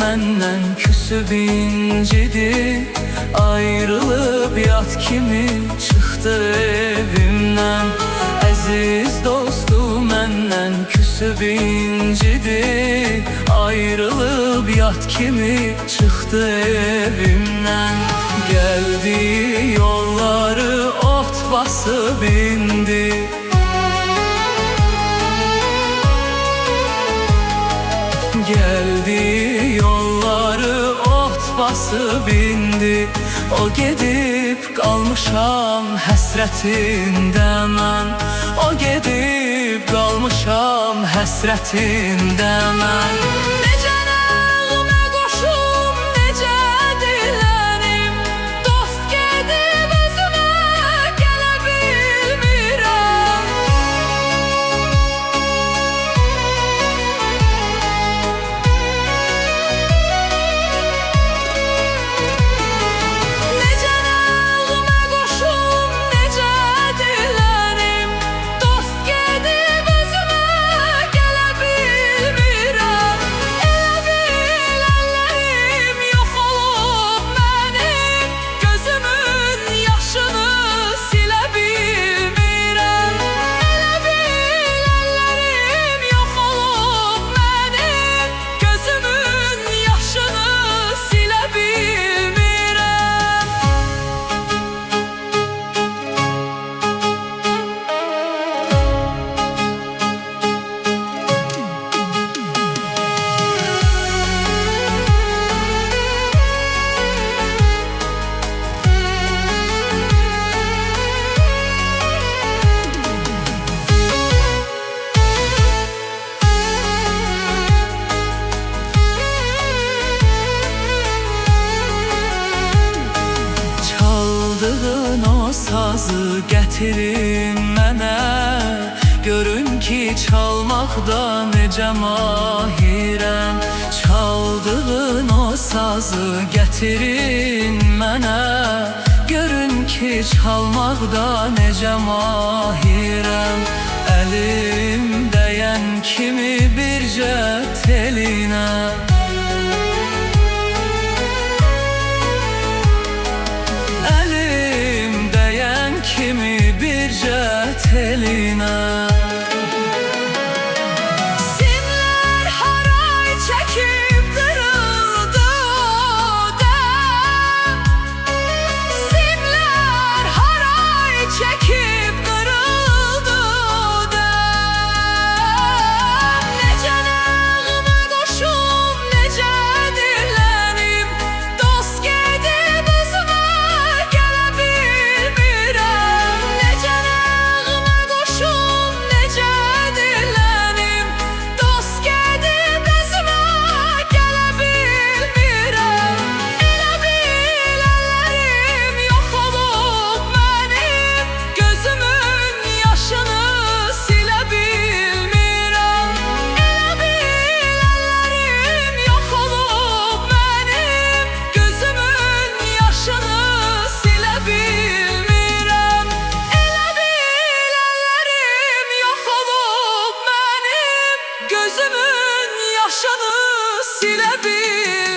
məndən küsüb incidi, ayrılıb yat kimi çıxdı evimdən. Əziz dostum məndən küsüb incidi, ayrılıb yat kimi çıxdı evimdən. Gəldi yolları ot basıb indi, geldi yolları ot basıb indi. O gedib qalmışam həsrətində mən, o gedib qalmışam həsrətində mən. Necə nəğmə qoşum, necə dilənim, dost gedib özümə gələ bilmirəm. Çaldığın o sazı gətirin mənə, görün ki çalmaqda necə mahirəm. Çaldığın o sazı gətirin mənə, görün ki çalmaqda necə mahirəm. Əlim dəyən kimi bircə telinə, kimi bircə telinə. Simlər haray çəkib qırıldı o dəm, simlər haray çəkib qırıldı o dəm. Necə nəğmə qoşum, necə dilənim, dost gedib özümə gələ bilmirəm. Gözümün yaşını silə bil.